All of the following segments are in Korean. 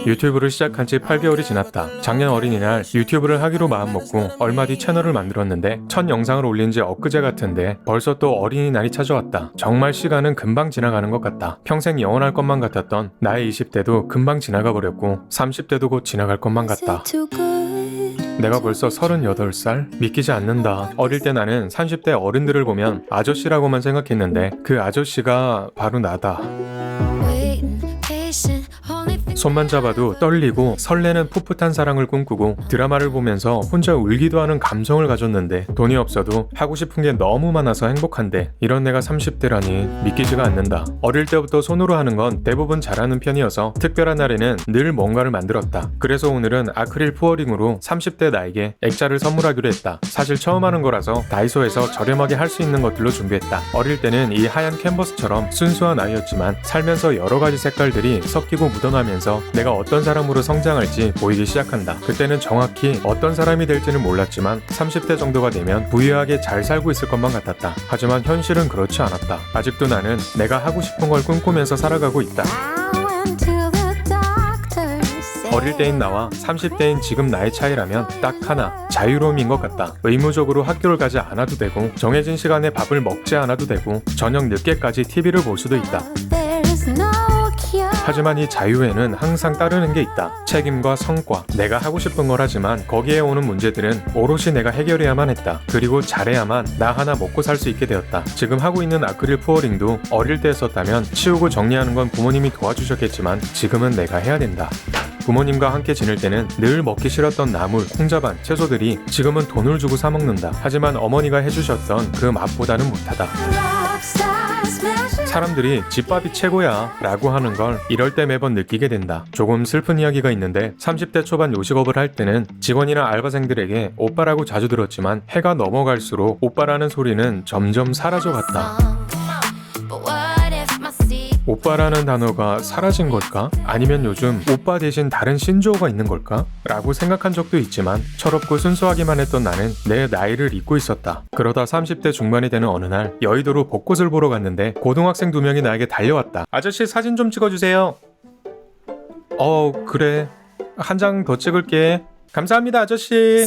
유튜브를 시작한 지 8개월이 지났다. 작년 어린이날 유튜브를 하기로 마음먹고 얼마 뒤 채널을 만들었는데 첫 영상을 올린 지 엊그제 같은데 벌써 또 어린이날이 찾아왔다. 정말 시간은 금방 지나가는 것 같다. 평생 영원할 것만 같았던 나의 20대도 금방 지나가 버렸고 30대도 곧 지나갈 것만 같다. 내가 벌써 38살? 믿기지 않는다. 어릴 때 나는 30대 어른들을 보면 아저씨라고만 생각했는데 그 아저씨가 바로 나다. 손만 잡아도 떨리고 설레는 풋풋한 사랑을 꿈꾸고 드라마를 보면서 혼자 울기도 하는 감성을 가졌는데 돈이 없어도 하고 싶은 게 너무 많아서 행복한데 이런 내가 30대라니 믿기지가 않는다. 어릴 때부터 손으로 하는 건 대부분 잘하는 편이어서 특별한 날에는 늘 뭔가를 만들었다. 그래서 오늘은 아크릴 푸어링으로 30대 나에게 액자를 선물하기로 했다. 사실 처음 하는 거라서 다이소에서 저렴하게 할 수 있는 것들로 준비했다. 어릴 때는 이 하얀 캔버스처럼 순수한 아이였지만 살면서 여러 가지 색깔들이 섞이고 묻어나면서 내가 어떤 사람으로 성장할지 보이기 시작한다. 그때는 정확히 어떤 사람이 될지는 몰랐지만 30대 정도가 되면 부유하게 잘 살고 있을 것만 같았다. 하지만 현실은 그렇지 않았다. 아직도 나는 내가 하고 싶은 걸 꿈꾸면서 살아가고 있다. 어릴 때인 나와 30대인 지금 나의 차이라면 딱 하나, 자유로움인 것 같다. 의무적으로 학교를 가지 않아도 되고 정해진 시간에 밥을 먹지 않아도 되고 저녁 늦게까지 TV를 볼 수도 있다. 하지만 이 자유에는 항상 따르는 게 있다. 책임과 성과. 내가 하고 싶은 걸 하지만 거기에 오는 문제들은 오롯이 내가 해결해야만 했다. 그리고 잘해야만 나 하나 먹고 살 수 있게 되었다. 지금 하고 있는 아크릴 푸어링도 어릴 때 했었다면 치우고 정리하는 건 부모님이 도와주셨겠지만 지금은 내가 해야 된다. 부모님과 함께 지낼 때는 늘 먹기 싫었던 나물, 콩자반, 채소들이 지금은 돈을 주고 사 먹는다. 하지만 어머니가 해주셨던 그 맛보다는 못하다. 사람들이 집밥이 최고야 라고 하는 걸 이럴 때 매번 느끼게 된다. 조금 슬픈 이야기가 있는데 30대 초반 요식업을 할 때는 직원이나 알바생들에게 오빠라고 자주 들었지만 해가 넘어갈수록 오빠라는 소리는 점점 사라져갔다. 오빠라는 단어가 사라진 걸까? 아니면 요즘 오빠 대신 다른 신조어가 있는 걸까? 라고 생각한 적도 있지만 철없고 순수하기만 했던 나는 내 나이를 잊고 있었다. 그러다 30대 중반이 되는 어느 날 여의도로 벚꽃을 보러 갔는데 고등학생 2명이 나에게 달려왔다. 아저씨 사진 좀 찍어주세요. 그래. 한 장 더 찍을게. 감사합니다 아저씨.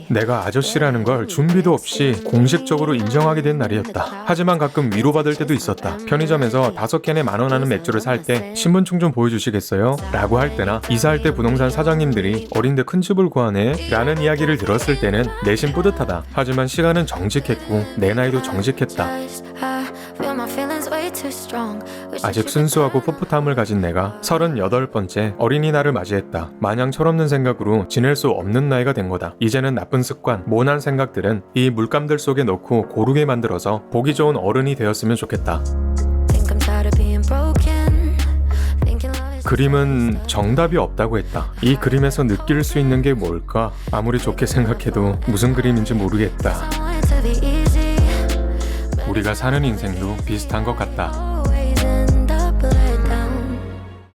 내가 아저씨라는 걸 준비도 없이 공식적으로 인정하게 된 날이었다. 하지만 가끔 위로받을 때도 있었다. 편의점에서 5캔에 10,000원 하는 맥주를 살 때 신분증 좀 보여주시겠어요? 라고 할 때나 이사할 때 부동산 사장님들이 어린데 큰 집을 구하네? 라는 이야기를 들었을 때는 내심 뿌듯하다. 하지만 시간은 정직했고 내 나이도 정직했다. 아직 순수하고 풋풋함을 가진 내가 38번째 어린이날을 맞이했다. 마냥 철없는 생각으로 지낼 수 없는 나이가 된 거다. 이제는 나쁜 습관, 모난 생각들은 이 물감들 속에 넣고 고르게 만들어서 보기 좋은 어른이 되었으면 좋겠다. 그림은 정답이 없다고 했다. 이 그림에서 느낄 수 있는 게 뭘까? 아무리 좋게 생각해도 무슨 그림인지 모르겠다. 우리가 사는 인생도 비슷한 것 같다.